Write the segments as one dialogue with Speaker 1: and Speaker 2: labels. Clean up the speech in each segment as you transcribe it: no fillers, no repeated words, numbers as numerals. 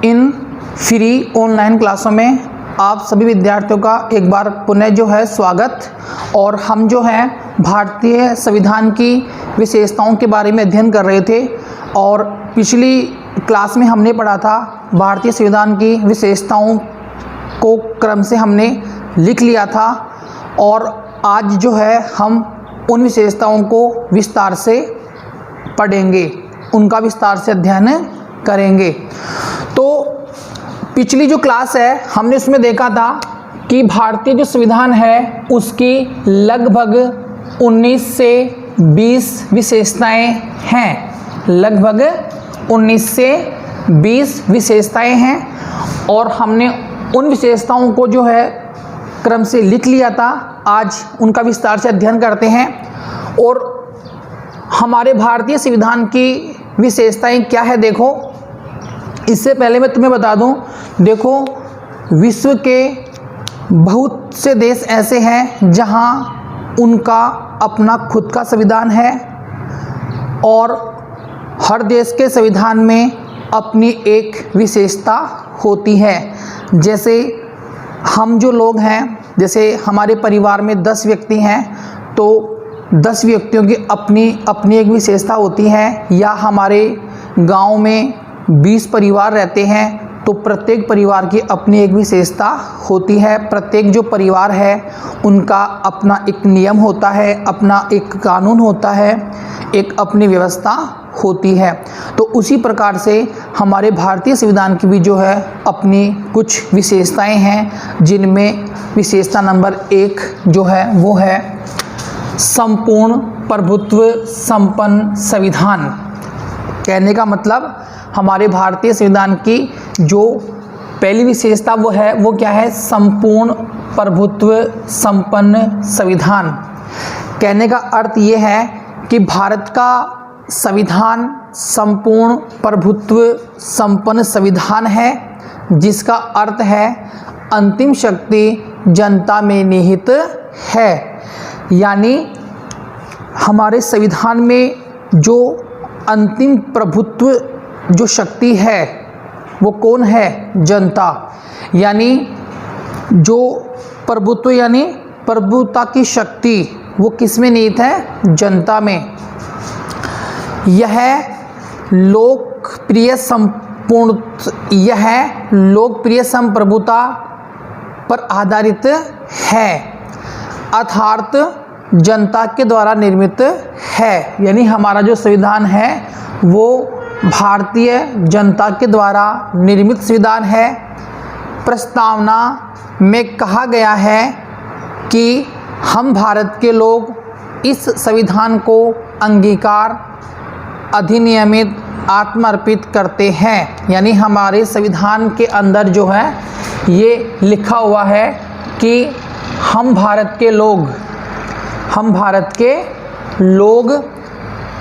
Speaker 1: In free online क्लासों में आप सभी विद्यार्थियों का एक बार पुनः जो है स्वागत। और हम जो है भारतीय संविधान की विशेषताओं के बारे में अध्ययन कर रहे थे और पिछली क्लास में हमने पढ़ा था भारतीय संविधान की विशेषताओं को क्रम से हमने लिख लिया था और आज जो है हम उन विशेषताओं को विस्तार से पढ़ेंगे, उनका विस्तार से अध्ययन करेंगे। तो पिछली जो क्लास है हमने उसमें देखा था कि भारतीय जो संविधान है उसकी लगभग 19 से 20 विशेषताएं हैं, लगभग 19 से 20 विशेषताएं हैं और हमने उन विशेषताओं को जो है क्रम से लिख लिया था। आज उनका विस्तार से अध्ययन करते हैं। और हमारे भारतीय संविधान की विशेषताएं क्या है देखो, इससे पहले मैं तुम्हें बता दूं, देखो विश्व के बहुत से देश ऐसे हैं जहां उनका अपना खुद का संविधान है और हर देश के संविधान में अपनी एक विशेषता होती है। जैसे हम जो लोग हैं, जैसे हमारे परिवार में 10 व्यक्ति हैं तो 10 व्यक्तियों की अपनी अपनी एक विशेषता होती है, या हमारे गांव में 20 परिवार रहते हैं तो प्रत्येक परिवार की अपनी एक विशेषता होती है। प्रत्येक जो परिवार है उनका अपना एक नियम होता है, अपना एक कानून होता है, एक अपनी व्यवस्था होती है। तो उसी प्रकार से हमारे भारतीय संविधान की भी जो है अपनी कुछ विशेषताएं हैं, जिनमें विशेषता नंबर 1 जो है वो है संपूर्ण प्रभुत्व संपन्न संविधान। कहने का मतलब हमारे भारतीय संविधान की जो पहली विशेषता वो क्या है, संपूर्ण प्रभुत्व संपन्न संविधान। कहने का अर्थ ये है कि भारत का संविधान संपूर्ण प्रभुत्व संपन्न संविधान है, जिसका अर्थ है अंतिम शक्ति जनता में निहित है। यानी हमारे संविधान में जो अंतिम प्रभुत्व जो शक्ति है वो कौन है, जनता। यानी जो प्रभुत्व यानी प्रभुता की शक्ति वो किस में निहित है, जनता में। यह लोकप्रिय संप्रभुता पर आधारित है, अर्थात जनता के द्वारा निर्मित है। यानी हमारा जो संविधान है वो भारतीय जनता के द्वारा निर्मित संविधान है। प्रस्तावना में कहा गया है कि हम भारत के लोग इस संविधान को अंगीकार, अधिनियमित, आत्मर्पित करते हैं। यानी हमारे संविधान के अंदर जो है ये लिखा हुआ है कि हम भारत के लोग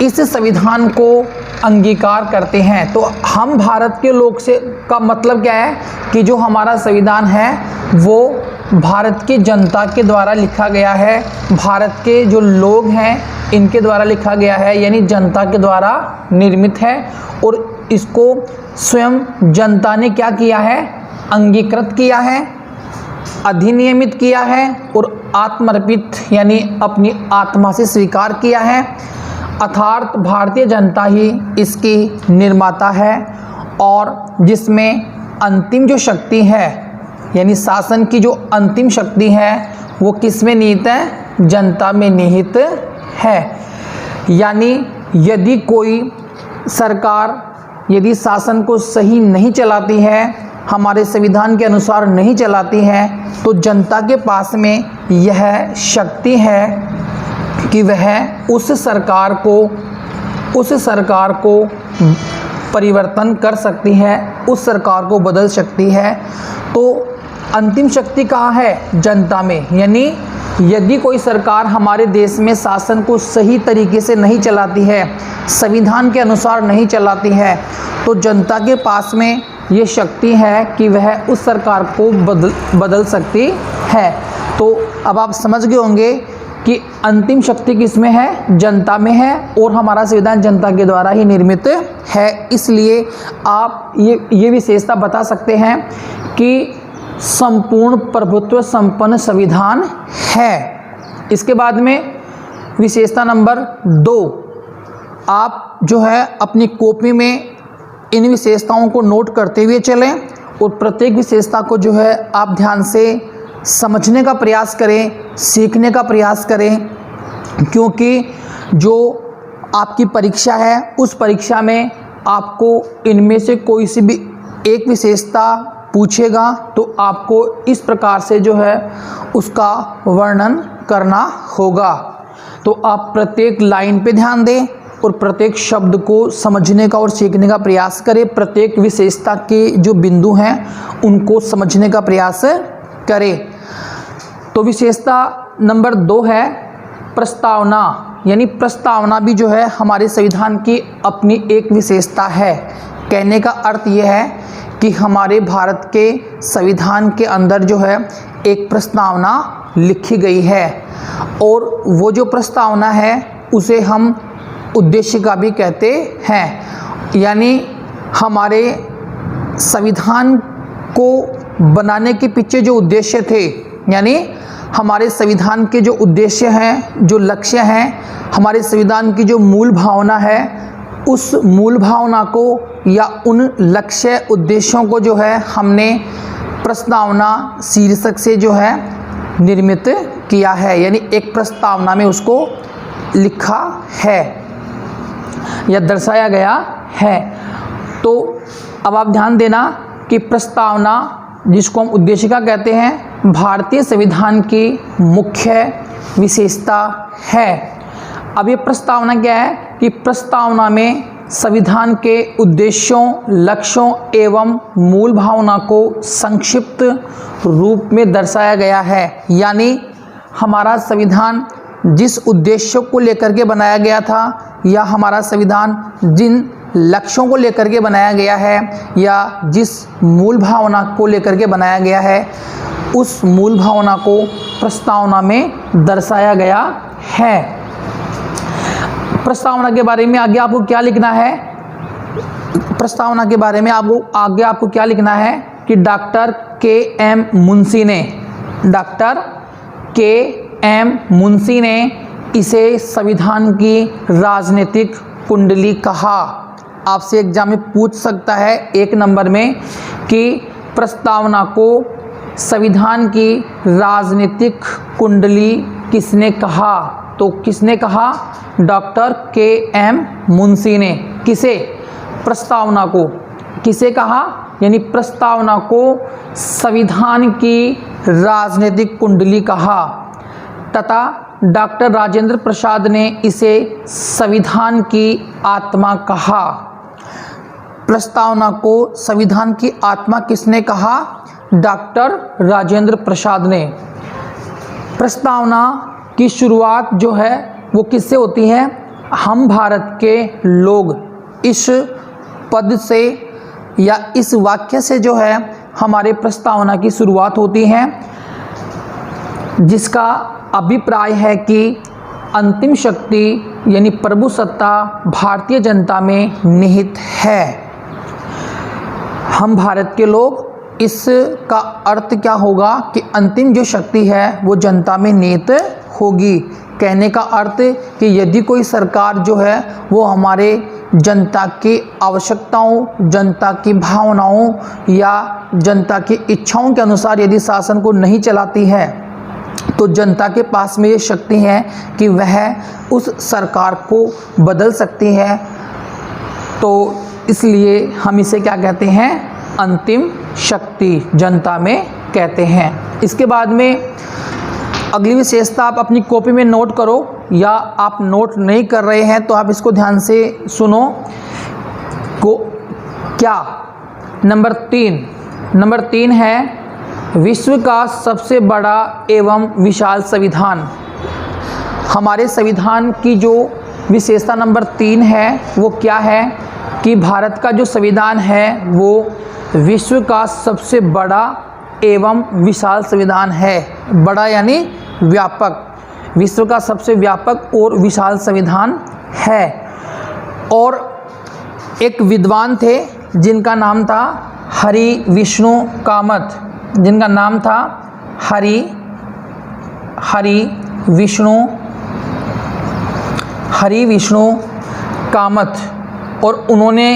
Speaker 1: इस संविधान को अंगीकार करते हैं। तो हम भारत के लोग से का मतलब क्या है कि जो हमारा संविधान है वो भारत की जनता के द्वारा लिखा गया है, भारत के जो लोग हैं इनके द्वारा लिखा गया है, यानी जनता के द्वारा निर्मित है। और इसको स्वयं जनता ने क्या किया है, अंगीकृत किया है, अधिनियमित किया है और आत्मर्पित यानी अपनी आत्मा से स्वीकार किया है। अर्थात भारतीय जनता ही इसकी निर्माता है और जिसमें अंतिम जो शक्ति है यानी शासन की जो अंतिम शक्ति है वो किस में निहित है, जनता में निहित है। यानी यदि कोई सरकार यदि शासन को सही नहीं चलाती है, हमारे संविधान के अनुसार नहीं चलाती है, तो जनता के पास में यह शक्ति है कि वह उस सरकार को परिवर्तन कर सकती है, उस सरकार को बदल सकती है। तो अंतिम शक्ति कहाँ है, जनता में। यानी यदि कोई सरकार हमारे देश में शासन को सही तरीके से नहीं चलाती है, संविधान के अनुसार नहीं चलाती है, तो जनता के पास में ये शक्ति है कि वह उस सरकार को बदल सकती है। तो अब आप समझ गए होंगे कि अंतिम शक्ति किसमें है? जनता में है, और हमारा संविधान जनता के द्वारा ही निर्मित है। इसलिए आप ये विशेषता बता सकते हैं कि संपूर्ण प्रभुत्व संपन्न संविधान है। इसके बाद में विशेषता नंबर 2, आप जो है अपनी कॉपी में इन विशेषताओं को नोट करते हुए चलें और प्रत्येक विशेषता को जो है आप ध्यान से समझने का प्रयास करें, सीखने का प्रयास करें, क्योंकि जो आपकी परीक्षा है उस परीक्षा में आपको इनमें से कोई सी भी एक विशेषता पूछेगा तो आपको इस प्रकार से जो है उसका वर्णन करना होगा। तो आप प्रत्येक लाइन पे ध्यान दें और प्रत्येक शब्द को समझने का और सीखने का प्रयास करें। प्रत्येक विशेषता के जो बिंदु हैं उनको समझने का प्रयास करें। तो विशेषता नंबर 2 है प्रस्तावना, यानी प्रस्तावना भी जो है हमारे संविधान की अपनी एक विशेषता है। कहने का अर्थ यह है कि हमारे भारत के संविधान के अंदर जो है एक प्रस्तावना लिखी गई है, और वो जो प्रस्तावना है उसे हम उद्देशिका भी कहते हैं। यानी हमारे संविधान को बनाने के पीछे जो उद्देश्य थे, यानी हमारे संविधान के जो उद्देश्य हैं, जो लक्ष्य हैं, हमारे संविधान की जो मूल भावना है, उस मूल भावना को या उन लक्ष्य उद्देश्यों को जो है हमने प्रस्तावना शीर्षक से जो है निर्मित किया है, यानी एक प्रस्तावना में उसको लिखा है या दर्शाया गया है। तो अब आप ध्यान देना कि प्रस्तावना, जिसको हम उद्देशिका कहते हैं, भारतीय संविधान की मुख्य विशेषता है। अब ये प्रस्तावना क्या है कि प्रस्तावना में संविधान के उद्देश्यों, लक्ष्यों एवं मूल भावना को संक्षिप्त रूप में दर्शाया गया है। यानी हमारा संविधान जिस उद्देश्यों को लेकर के बनाया गया था, या हमारा संविधान जिन लक्ष्यों को लेकर के बनाया गया है, या जिस मूल भावना को लेकर के बनाया गया है, उस मूल भावना को प्रस्तावना में दर्शाया गया है। प्रस्तावना के बारे में आगे आपको क्या लिखना है? प्रस्तावना के बारे में आपको क्या लिखना है कि डॉक्टर के.एम. मुंशी ने इसे संविधान की राजनीतिक कुंडली कहा। आपसे एग्जाम में पूछ सकता है 1 नंबर में कि प्रस्तावना को संविधान की राजनीतिक कुंडली किसने कहा? तो किसने कहा? Doctor KM. मुंशी ने। किसे? प्रस्तावना को। किसे कहा? यानी प्रस्तावना को संविधान की राजनीतिक कुंडली कहा, तथा डॉक्टर राजेंद्र प्रसाद ने इसे संविधान की आत्मा कहा। प्रस्तावना को संविधान की आत्मा किसने कहा? डॉक्टर राजेंद्र प्रसाद ने। प्रस्तावना की शुरुआत जो है वो किससे होती है? हम भारत के लोग, इस पद से या इस वाक्य से जो है हमारे प्रस्तावना की शुरुआत होती है, जिसका अभिप्राय है कि अंतिम शक्ति यानी प्रभुसत्ता भारतीय जनता में निहित है। हम भारत के लोग, इसका अर्थ क्या होगा कि अंतिम जो शक्ति है वो जनता में निहित होगी। कहने का अर्थ कि यदि कोई सरकार जो है वो हमारे जनता की आवश्यकताओं, जनता की भावनाओं या जनता की इच्छाओं के अनुसार यदि शासन को नहीं चलाती है, तो जनता के पास में ये शक्ति है कि वह उस सरकार को बदल सकती है। तो इसलिए हम इसे क्या कहते हैं? अंतिम शक्ति जनता में कहते हैं। इसके बाद में अगली विशेषता आप अपनी कॉपी में नोट करो, या आप नोट नहीं कर रहे हैं तो आप इसको ध्यान से सुनो। क्या? नंबर 3 है विश्व का सबसे बड़ा एवं विशाल संविधान। हमारे संविधान की जो विशेषता नंबर 3 है वो क्या है कि भारत का जो संविधान है वो विश्व का सबसे बड़ा एवं विशाल संविधान है। बड़ा यानी व्यापक। विश्व का सबसे व्यापक और विशाल संविधान है। और एक विद्वान थे जिनका नाम था हरि विष्णु कामत, जिनका नाम था हरि विष्णु कामत। और उन्होंने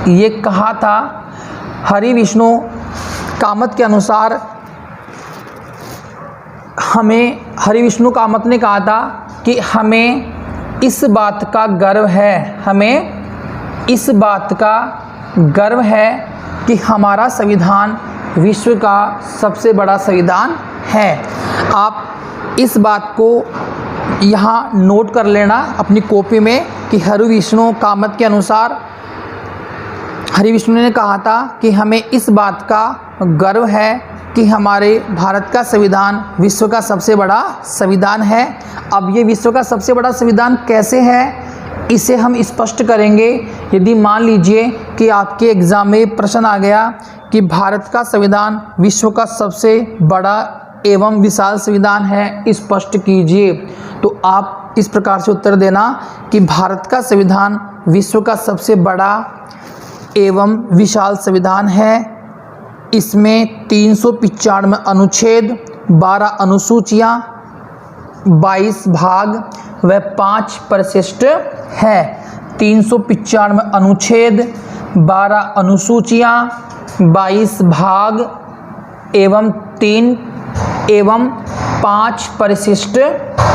Speaker 1: ये कहा था, हरि विष्णु कामत के अनुसार हरि विष्णु कामत ने कहा था कि हमें इस बात का गर्व है कि हमारा संविधान विश्व का सबसे बड़ा संविधान है। आप इस बात को यहाँ नोट कर लेना अपनी कॉपी में कि हरि विष्णु कामत के अनुसार हरि विष्णु ने कहा था कि हमें इस बात का गर्व है कि हमारे भारत का संविधान विश्व का सबसे बड़ा संविधान है। अब ये विश्व का सबसे बड़ा संविधान कैसे है, इसे हम स्पष्ट करेंगे। यदि मान लीजिए कि आपके एग्ज़ाम में प्रश्न आ गया कि भारत का संविधान विश्व का सबसे बड़ा एवं विशाल संविधान है, स्पष्ट कीजिए, तो आप इस प्रकार से उत्तर देना कि भारत का संविधान विश्व का सबसे बड़ा एवं विशाल संविधान है। इसमें 395 अनुच्छेद, 12 अनुसूचियाँ, 22 भाग व 5 परिशिष्ट है। 395 अनुच्छेद, 12 अनुसूचियाँ, 22 भाग एवं 5 परिशिष्ट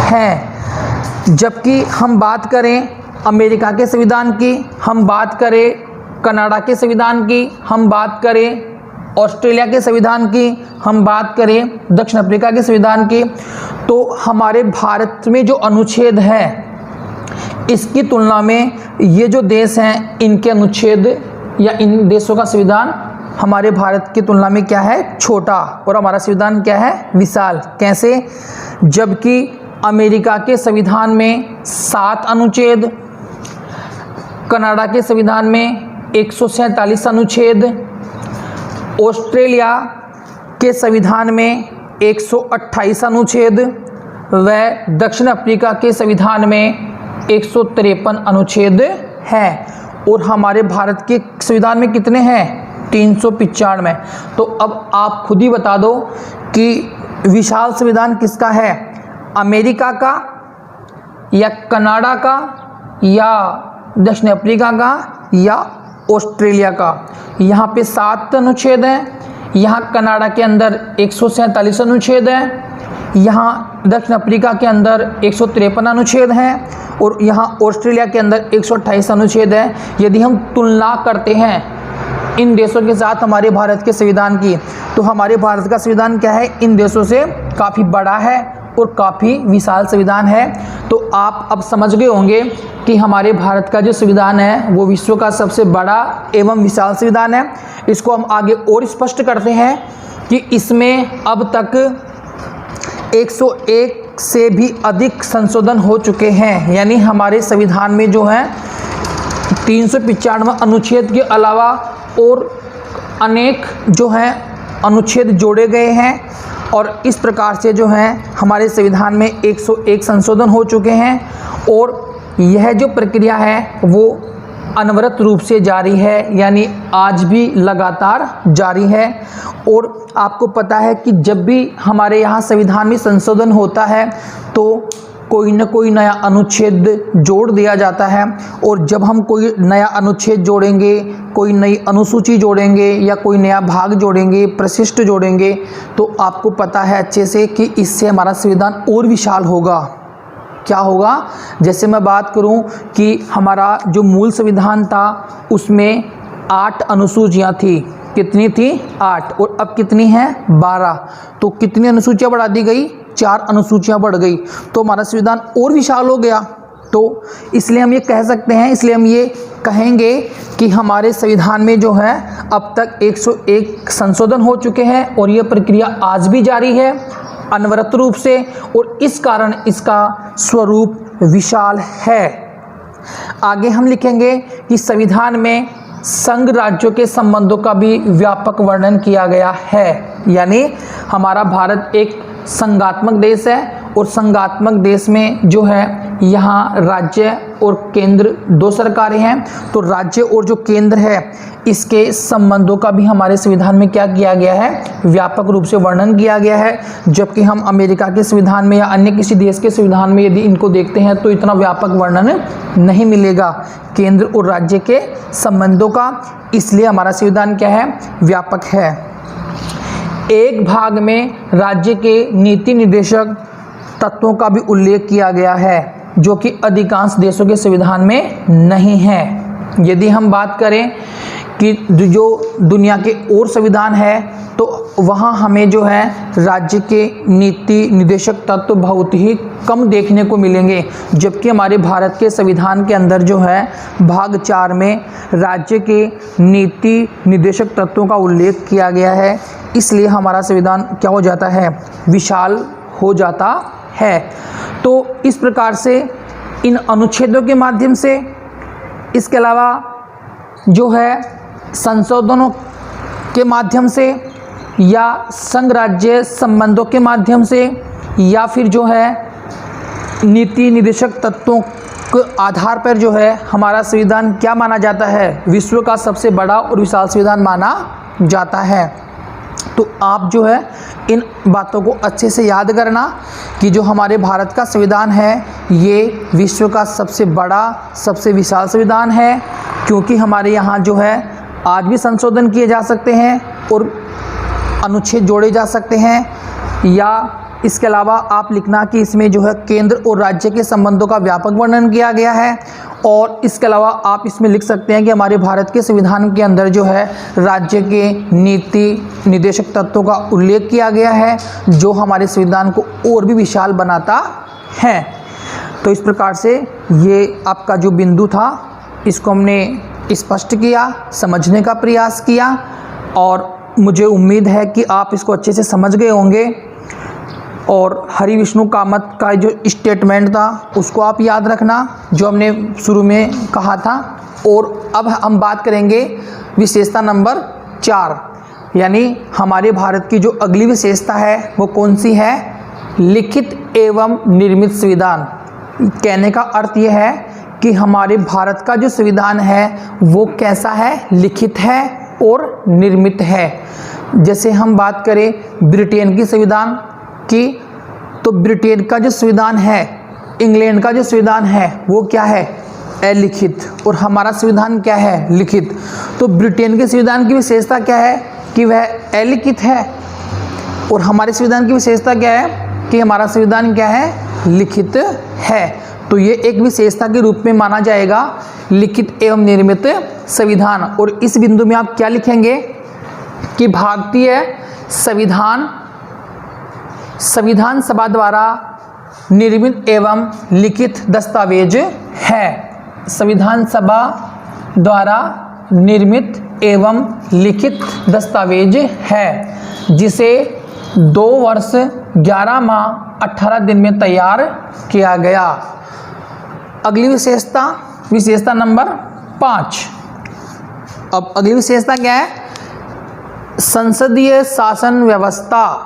Speaker 1: हैं। जबकि हम बात करें अमेरिका के संविधान की, हम बात करें कनाडा के संविधान की, हम बात करें ऑस्ट्रेलिया के संविधान की, हम बात करें दक्षिण अफ्रीका के संविधान की, तो हमारे भारत में जो अनुच्छेद हैं इसकी तुलना में ये जो देश हैं इनके अनुच्छेद या इन देशों का संविधान हमारे भारत की तुलना में क्या है, छोटा, और हमारा संविधान क्या है, विशाल। कैसे? जबकि अमेरिका के संविधान में 7 अनुच्छेद, कनाडा के संविधान में 147 अनुच्छेद, ऑस्ट्रेलिया के संविधान में 128 अनुच्छेद व दक्षिण अफ्रीका के संविधान में 153 अनुच्छेद हैं। और हमारे भारत के संविधान में कितने हैं? 395। तो अब आप खुद ही बता दो कि विशाल संविधान किसका है, अमेरिका का या कनाडा का या दक्षिण अफ्रीका का या ऑस्ट्रेलिया का। यहाँ पे 7 अनुच्छेद हैं, यहाँ कनाडा के अंदर 147 अनुच्छेद हैं, यहाँ दक्षिण अफ्रीका के अंदर 153 अनुच्छेद हैं और यहाँ ऑस्ट्रेलिया के अंदर 128 अनुच्छेद हैं। यदि हम तुलना करते हैं इन देशों के साथ हमारे भारत के संविधान की, तो हमारे भारत का संविधान क्या है, इन देशों से काफ़ी बड़ा है और काफ़ी विशाल संविधान है। तो आप अब समझ गए होंगे कि हमारे भारत का जो संविधान है वो विश्व का सबसे बड़ा एवं विशाल संविधान है। इसको हम आगे और स्पष्ट करते हैं कि इसमें अब तक 101 से भी अधिक संशोधन हो चुके हैं। यानी हमारे संविधान में जो है 395 अनुच्छेद के अलावा और अनेक जो हैं अनुच्छेद जोड़े गए हैं और इस प्रकार से जो है हमारे संविधान में 101 संशोधन हो चुके हैं। और यह जो प्रक्रिया है वो अनवरत रूप से जारी है, यानी आज भी लगातार जारी है। और आपको पता है कि जब भी हमारे यहाँ संविधान में संशोधन होता है तो कोई न कोई नया अनुच्छेद जोड़ दिया जाता है। और जब हम कोई नया अनुच्छेद जोड़ेंगे, कोई नई अनुसूची जोड़ेंगे या कोई नया भाग जोड़ेंगे, प्रशिष्ट जोड़ेंगे, तो आपको पता है अच्छे से कि इससे हमारा संविधान और विशाल होगा। क्या होगा? जैसे मैं बात करूं कि हमारा जो मूल संविधान था उसमें 8 अनुसूचियां थी। कितनी थी? 8। और अब कितनी हैं? 12। तो कितनी अनुसूचियां बढ़ा दी गई? 4 अनुसूचियां बढ़ गई। तो हमारा संविधान और विशाल हो गया। तो इसलिए हम ये कह सकते हैं, इसलिए हम ये कहेंगे कि हमारे संविधान में जो है अब तक 101 संशोधन हो चुके हैं और ये प्रक्रिया आज भी जारी है अनवरत रूप से, और इस कारण इसका स्वरूप विशाल है। आगे हम लिखेंगे कि संविधान में संघ राज्यों के संबंधों का भी व्यापक वर्णन किया गया है। यानी हमारा भारत एक संघात्मक देश है और संघात्मक देश में जो है यहाँ राज्य और केंद्र दो सरकारें हैं। तो राज्य और जो केंद्र है इसके संबंधों का भी हमारे संविधान में क्या किया गया है, व्यापक रूप से वर्णन किया गया है। जबकि हम अमेरिका के संविधान में या अन्य किसी देश के संविधान में यदि इनको देखते हैं तो इतना व्यापक वर्णन नहीं मिलेगा केंद्र और राज्य के संबंधों का, इसलिए हमारा संविधान क्या है, व्यापक है। एक भाग में राज्य के नीति निर्देशक तत्वों का भी उल्लेख किया गया है जो कि अधिकांश देशों के संविधान में नहीं है। यदि हम बात करें कि जो दुनिया के और संविधान है तो वहाँ हमें जो है राज्य के नीति निर्देशक तत्व बहुत ही कम देखने को मिलेंगे। जबकि हमारे भारत के संविधान के अंदर जो है भाग 4 में राज्य के नीति निर्देशक तत्वों का उल्लेख किया गया है, इसलिए हमारा संविधान क्या हो जाता है, विशाल हो जाता है। तो इस प्रकार से इन अनुच्छेदों के माध्यम से, इसके अलावा जो है संशोधनों के माध्यम से या संघ राज्य संबंधों के माध्यम से या फिर जो है नीति निर्देशक तत्वों के आधार पर जो है हमारा संविधान क्या माना जाता है, विश्व का सबसे बड़ा और विशाल संविधान माना जाता है। तो आप जो है इन बातों को अच्छे से याद करना कि जो हमारे भारत का संविधान है ये विश्व का सबसे बड़ा सबसे विशाल संविधान है, क्योंकि हमारे यहाँ जो है आज भी संशोधन किए जा सकते हैं और अनुच्छेद जोड़े जा सकते हैं। या इसके अलावा आप लिखना कि इसमें जो है केंद्र और राज्य के संबंधों का व्यापक वर्णन किया गया है। और इसके अलावा आप इसमें लिख सकते हैं कि हमारे भारत के संविधान के अंदर जो है राज्य के नीति निर्देशक तत्वों का उल्लेख किया गया है जो हमारे संविधान को और भी विशाल बनाता है। तो इस प्रकार से ये आपका जो बिंदु था इसको हमने स्पष्ट किया, समझने का प्रयास किया और मुझे उम्मीद है कि आप इसको अच्छे से समझ गए होंगे। और हरि विष्णु कामत का जो स्टेटमेंट था उसको आप याद रखना जो हमने शुरू में कहा था। और अब हम बात करेंगे विशेषता नंबर 4, यानी हमारे भारत की जो अगली विशेषता है वो कौन सी है, लिखित एवं निर्मित संविधान। कहने का अर्थ यह है कि हमारे भारत का जो संविधान है वो कैसा है, लिखित है और निर्मित है। जैसे हम बात करें ब्रिटेन की संविधान की, तो ब्रिटेन का जो संविधान है, इंग्लैंड का जो संविधान है वो क्या है, अलिखित, और हमारा संविधान क्या है, लिखित। तो ब्रिटेन के संविधान की विशेषता क्या है कि वह अलिखित है और हमारे संविधान की विशेषता क्या है कि हमारा संविधान क्या है, लिखित है। तो ये एक विशेषता के रूप में माना जाएगा, लिखित एवं निर्मित संविधान। और इस बिंदु में आप क्या लिखेंगे कि भारतीय संविधान सभा द्वारा निर्मित एवं लिखित दस्तावेज है। संविधान सभा द्वारा निर्मित एवं लिखित दस्तावेज है जिसे 2 वर्ष 11 माह 18 दिन में तैयार किया गया। अगली विशेषता नंबर 5। अब अगली विशेषता क्या है, संसदीय शासन व्यवस्था।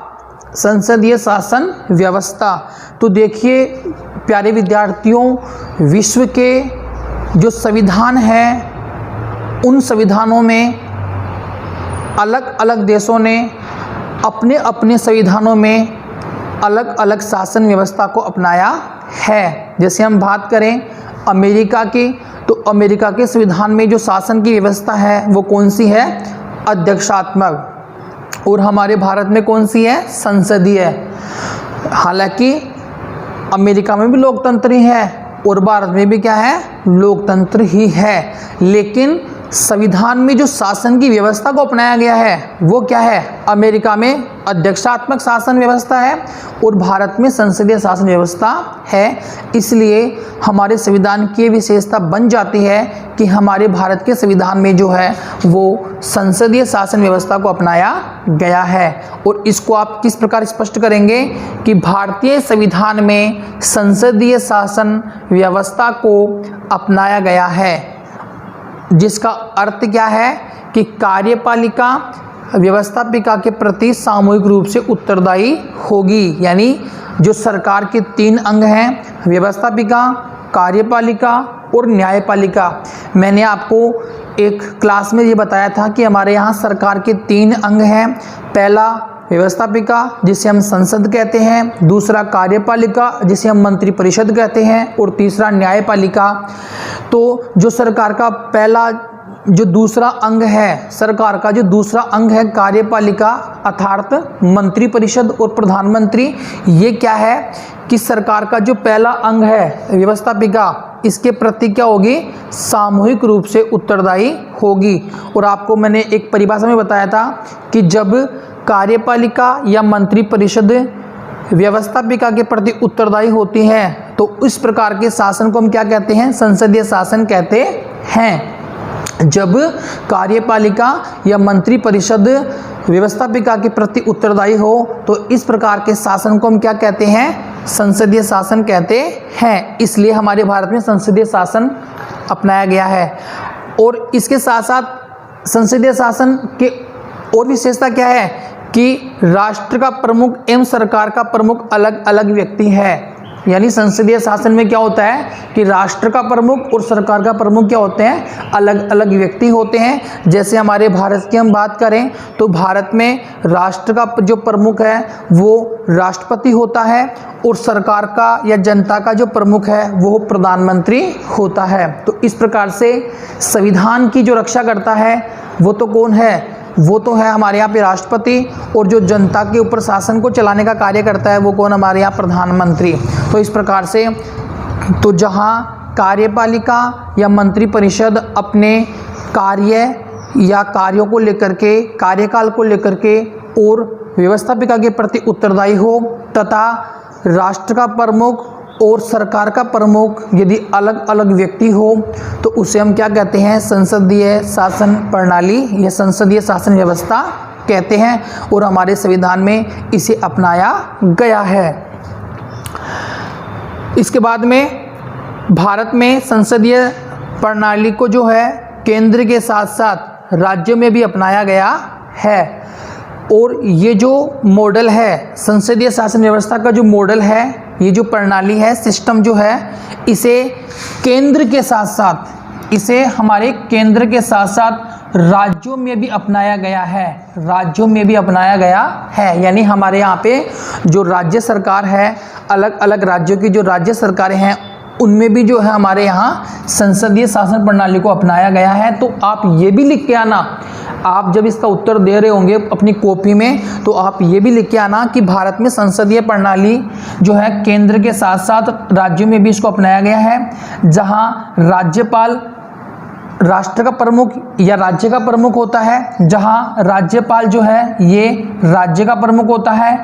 Speaker 1: संसदीय शासन व्यवस्था। तो देखिए प्यारे विद्यार्थियों, विश्व के जो संविधान हैं उन संविधानों में अलग अलग देशों ने अपने अपने संविधानों में अलग अलग शासन व्यवस्था को अपनाया है। जैसे हम बात करें अमेरिका की, तो अमेरिका के संविधान में जो शासन की व्यवस्था है वो कौन सी है, अध्यक्षात्मक। और हमारे भारत में कौन सी है, संसदीय। हालांकि अमेरिका में भी लोकतंत्र ही है और भारत में भी क्या है, लोकतंत्र ही है, लेकिन संविधान में जो शासन की व्यवस्था को अपनाया गया है वो क्या है, अमेरिका में अध्यक्षात्मक शासन व्यवस्था है और भारत में संसदीय शासन व्यवस्था है। इसलिए हमारे संविधान की विशेषता बन जाती है कि हमारे भारत के संविधान में जो है वो संसदीय शासन व्यवस्था को अपनाया गया है। और इसको आप किस प्रकार स्पष्ट करेंगे कि भारतीय संविधान में संसदीय शासन व्यवस्था को अपनाया गया है, जिसका अर्थ क्या है कि कार्यपालिका, व्यवस्थापिका के प्रति सामूहिक रूप से उत्तरदायी होगी। यानी जो सरकार के 3 अंग हैं, व्यवस्थापिका, कार्यपालिका और न्यायपालिका। मैंने आपको एक क्लास में ये बताया था कि हमारे यहाँ सरकार के 3 अंग हैं। पहला व्यवस्थापिका जिसे हम संसद कहते हैं, दूसरा कार्यपालिका जिसे हम मंत्रिपरिषद कहते हैं और तीसरा न्यायपालिका। तो जो सरकार का पहला जो दूसरा अंग है, सरकार का जो दूसरा अंग है कार्यपालिका अर्थात मंत्रिपरिषद और प्रधानमंत्री, ये क्या है कि सरकार का जो पहला अंग है व्यवस्थापिका, इसके प्रति क्या होगी, सामूहिक रूप से उत्तरदायी होगी। और आपको मैंने एक परिभाषा में बताया था कि जब कार्यपालिका या मंत्रिपरिषद व्यवस्थापिका के प्रति उत्तरदायी होती है तो इस प्रकार के शासन को हम क्या कहते हैं, संसदीय शासन कहते हैं। जब कार्यपालिका या मंत्रिपरिषद व्यवस्थापिका के प्रति उत्तरदायी हो तो इस प्रकार के शासन को हम क्या कहते हैं, संसदीय शासन कहते हैं। इसलिए हमारे भारत में संसदीय शासन अपनाया गया है। और इसके साथ साथ संसदीय शासन के और विशेषता क्या है कि राष्ट्र का प्रमुख एवं सरकार का प्रमुख अलग अलग व्यक्ति है। यानी संसदीय शासन में क्या होता है कि राष्ट्र का प्रमुख और सरकार का प्रमुख क्या होते हैं, अलग अलग व्यक्ति होते हैं। जैसे हमारे भारत की हम बात करें तो भारत में राष्ट्र का जो प्रमुख है वो राष्ट्रपति होता है और सरकार का या जनता का जो प्रमुख है वो प्रधानमंत्री होता है। तो इस प्रकार से संविधान की जो रक्षा करता है वो तो कौन है, वो तो है हमारे यहाँ पे राष्ट्रपति, और जो जनता के ऊपर शासन को चलाने का कार्य करता है वो कौन, हमारे यहाँ प्रधानमंत्री। तो इस प्रकार से तो जहाँ कार्यपालिका या मंत्रिपरिषद अपने कार्य या कार्यों को लेकर के, कार्यकाल को लेकर के और व्यवस्थापिका के प्रति उत्तरदायी हो तथा राष्ट्र का प्रमुख और सरकार का प्रमुख यदि अलग अलग व्यक्ति हो तो उसे हम क्या कहते हैं, संसदीय शासन प्रणाली या संसदीय शासन व्यवस्था कहते हैं। और हमारे संविधान में इसे अपनाया गया है। इसके बाद में भारत में संसदीय प्रणाली को जो है केंद्र के साथ साथ राज्यों में भी अपनाया गया है। और ये जो मॉडल है संसदीय शासन व्यवस्था का, जो मॉडल है, ये जो प्रणाली है, सिस्टम जो है, इसे केंद्र के साथ साथ, इसे हमारे केंद्र के साथ साथ राज्यों में भी अपनाया गया है। राज्यों में भी अपनाया गया है। यानी हमारे यहाँ पे जो राज्य सरकार है, अलग अलग राज्यों की जो राज्य सरकारें हैं उनमें भी जो है हमारे यहाँ संसदीय शासन प्रणाली को अपनाया गया है। तो आप ये भी लिख के आना, आप जब इसका उत्तर दे रहे होंगे अपनी कॉपी में तो आप ये भी लिख के आना कि भारत में संसदीय प्रणाली जो है केंद्र के साथ साथ राज्यों में भी इसको अपनाया गया है, जहाँ राज्यपाल राष्ट्र का प्रमुख या राज्य का प्रमुख होता है, जहाँ राज्यपाल जो है ये राज्य का प्रमुख होता है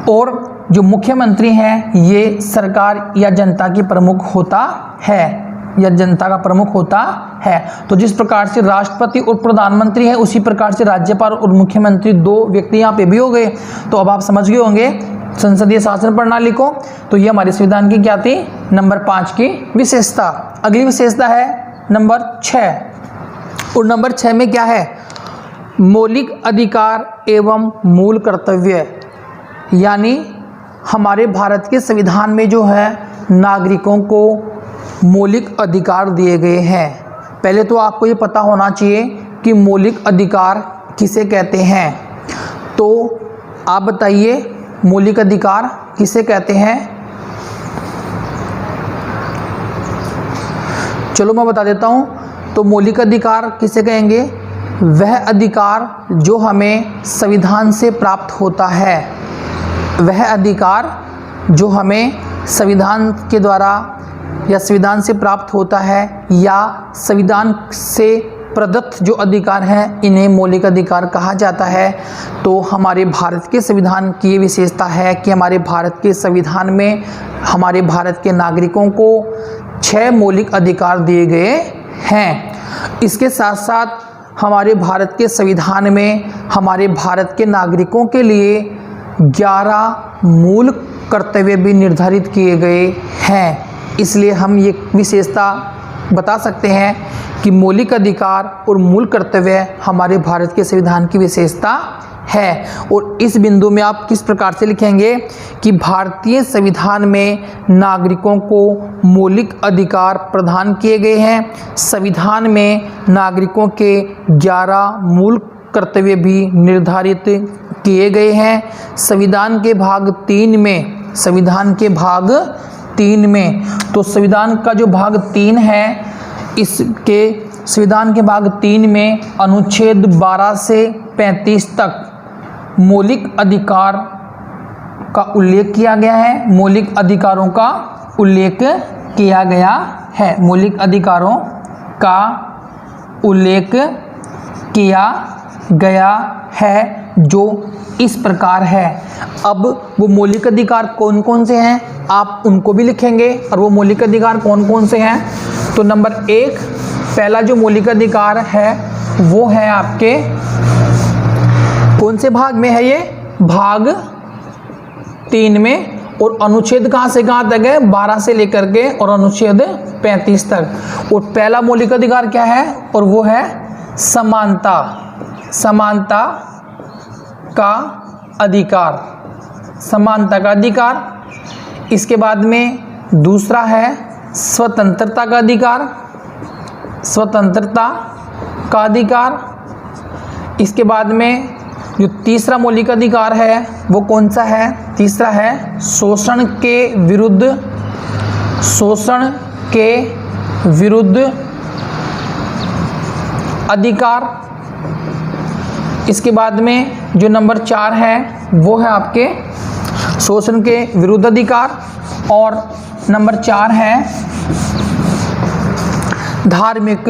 Speaker 1: और जो मुख्यमंत्री हैं ये सरकार या जनता की प्रमुख होता है या जनता का प्रमुख होता है। तो जिस प्रकार से राष्ट्रपति और प्रधानमंत्री है उसी प्रकार से राज्यपाल और मुख्यमंत्री 2 व्यक्ति यहाँ पे भी हो गए। तो अब आप समझ गए होंगे संसदीय शासन प्रणाली को। तो ये हमारे संविधान की क्या थी, नंबर 5 की विशेषता। अगली विशेषता है नंबर 6। और नंबर 6 में क्या है, मौलिक अधिकार एवं मूल कर्तव्य। यानी हमारे भारत के संविधान में जो है नागरिकों को मौलिक अधिकार दिए गए हैं। पहले तो आपको ये पता होना चाहिए कि मौलिक अधिकार किसे कहते हैं। तो आप बताइए मौलिक अधिकार किसे कहते हैं। चलो मैं बता देता हूँ। तो मौलिक अधिकार किसे कहेंगे, वह अधिकार जो हमें संविधान से प्राप्त होता है, वह अधिकार जो हमें संविधान के द्वारा या संविधान से प्राप्त होता है या संविधान से प्रदत्त जो अधिकार हैं इन्हें मौलिक अधिकार कहा जाता है। तो हमारे भारत के संविधान की ये विशेषता है कि हमारे भारत के संविधान में हमारे भारत के नागरिकों को 6 मौलिक अधिकार दिए गए हैं। इसके साथ साथ हमारे भारत के संविधान में हमारे भारत के नागरिकों के लिए 11 मूल कर्तव्य भी निर्धारित किए गए हैं। इसलिए हम ये विशेषता बता सकते हैं कि मौलिक अधिकार और मूल कर्तव्य हमारे भारत के संविधान की विशेषता है। और इस बिंदु में आप किस प्रकार से लिखेंगे कि भारतीय संविधान में नागरिकों को मौलिक अधिकार प्रदान किए गए हैं। संविधान में नागरिकों के 11 मूल कर्तव्य भी निर्धारित किए गए हैं। संविधान के भाग 3 में, संविधान के भाग 3 में, तो संविधान का जो भाग 3 है, इसके संविधान के भाग 3 में अनुच्छेद 12 से 35 तक मौलिक अधिकार का उल्लेख किया गया है। मौलिक अधिकारों का उल्लेख किया गया है। मौलिक अधिकारों का उल्लेख किया गया है जो इस प्रकार है। अब वो मौलिक अधिकार कौन कौन से हैं आप उनको भी लिखेंगे, और वो मौलिक अधिकार कौन कौन से हैं। तो नंबर 1, पहला जो मौलिक अधिकार है वो है आपके कौन से भाग में है, ये भाग 3 में, और अनुच्छेद कहाँ से कहाँ तक है, 12 से लेकर के और अनुच्छेद 35 तक। और पहला मौलिक अधिकार क्या है, और वो है समानता, समानता का अधिकार, समानता का अधिकार। इसके बाद में दूसरा है स्वतंत्रता का अधिकार, स्वतंत्रता का अधिकार। इसके बाद में जो तीसरा मौलिक अधिकार है वो कौन सा है, तीसरा है शोषण के विरुद्ध, शोषण के विरुद्ध अधिकार। इसके बाद में जो नंबर 4 है वो है आपके शोषण के विरुद्ध अधिकार। और नंबर 4 है धार्मिक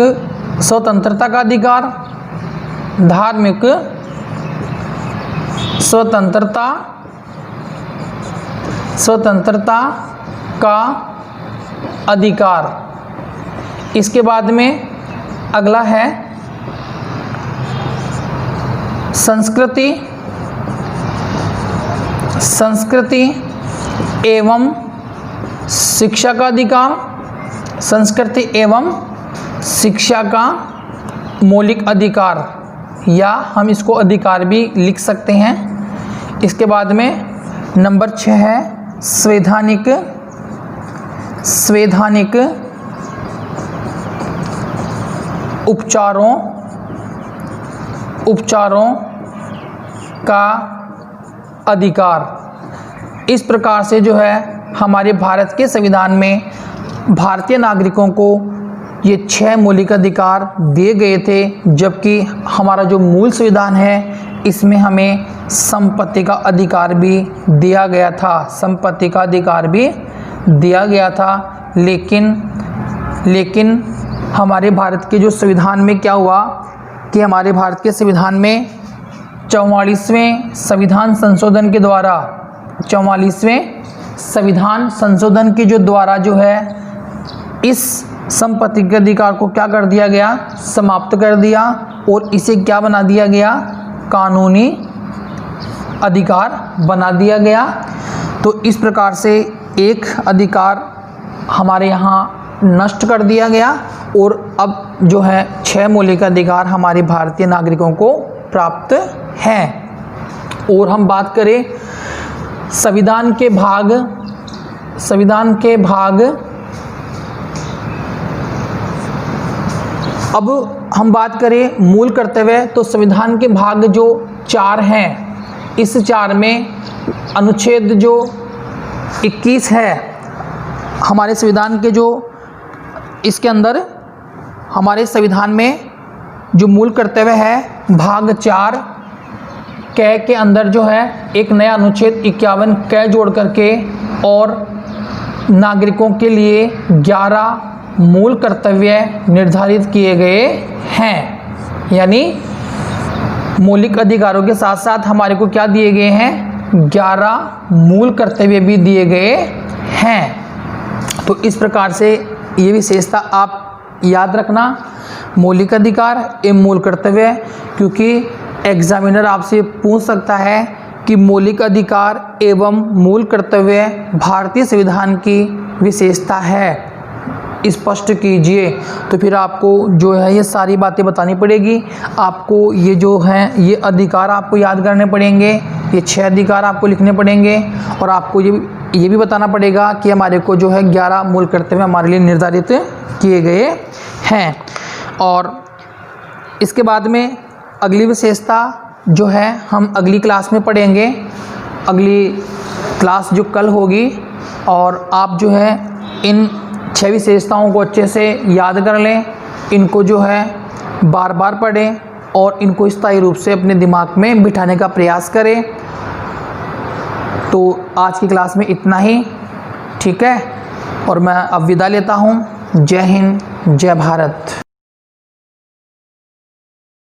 Speaker 1: स्वतंत्रता का अधिकार, धार्मिक स्वतंत्रता, स्वतंत्रता का अधिकार। इसके बाद में अगला है संस्कृति, संस्कृति एवं शिक्षा का अधिकार, संस्कृति एवं शिक्षा का मौलिक अधिकार, या हम इसको अधिकार भी लिख सकते हैं। इसके बाद में नंबर 6 है संवैधानिक, संवैधानिक उपचारों, उपचारों का अधिकार। इस प्रकार से जो है हमारे भारत के संविधान में भारतीय नागरिकों को ये 6 मौलिक अधिकार दिए गए थे, जबकि हमारा जो मूल संविधान है इसमें हमें संपत्ति का अधिकार भी दिया गया था, संपत्ति का अधिकार भी दिया गया था। लेकिन हमारे भारत के जो संविधान में क्या हुआ कि हमारे भारत के संविधान में 44वें संविधान संशोधन के द्वारा, 44वें संविधान संशोधन के जो द्वारा जो है इस संपत्ति के अधिकार को क्या कर दिया गया, समाप्त कर दिया, और इसे क्या बना दिया गया, कानूनी अधिकार बना दिया गया। तो इस प्रकार से एक अधिकार हमारे यहाँ नष्ट कर दिया गया, और अब जो है 6 मौलिक अधिकार हमारे भारतीय नागरिकों को प्राप्त हैं। और हम बात करें संविधान के भाग, संविधान के भाग, अब हम बात करें मूल कर्तव्य, तो संविधान के भाग जो 4 हैं, इस 4 में अनुच्छेद जो 21 है हमारे संविधान के, जो इसके अंदर हमारे संविधान में जो मूल कर्तव्य है भाग 4 कै के अंदर जो है एक नया अनुच्छेद 51 कै जोड़ करके और नागरिकों के लिए 11 मूल कर्तव्य निर्धारित किए गए हैं। यानी मौलिक अधिकारों के साथ साथ हमारे को क्या दिए गए हैं, 11 मूल कर्तव्य भी दिए गए हैं। तो इस प्रकार से ये विशेषता आप याद रखना, मौलिक अधिकार एवं मूल कर्तव्य, क्योंकि एग्जामिनर आपसे पूछ सकता है कि मौलिक अधिकार एवं मूल कर्तव्य भारतीय संविधान की विशेषता है। स्पष्ट कीजिए। तो फिर आपको जो है ये सारी बातें बतानी पड़ेगी। आपको ये जो हैं ये अधिकार आपको याद करने पड़ेंगे, ये 6 अधिकार आपको लिखने पड़ेंगे और आपको ये भी बताना पड़ेगा कि हमारे को जो है 11 मूल कर्तव्य हमारे लिए निर्धारित किए गए हैं। और इसके बाद में अगली विशेषता जो है हम अगली क्लास में पढ़ेंगे। अगली क्लास जो कल होगी, और आप जो है इन 6 विशेषताओं को अच्छे से याद कर लें, इनको जो है बार बार पढ़ें और इनको स्थायी रूप से अपने दिमाग में बिठाने का प्रयास करें। तो आज की क्लास में इतना ही, ठीक है, और मैं अब विदा लेता हूँ। जय हिंद, जय भारत।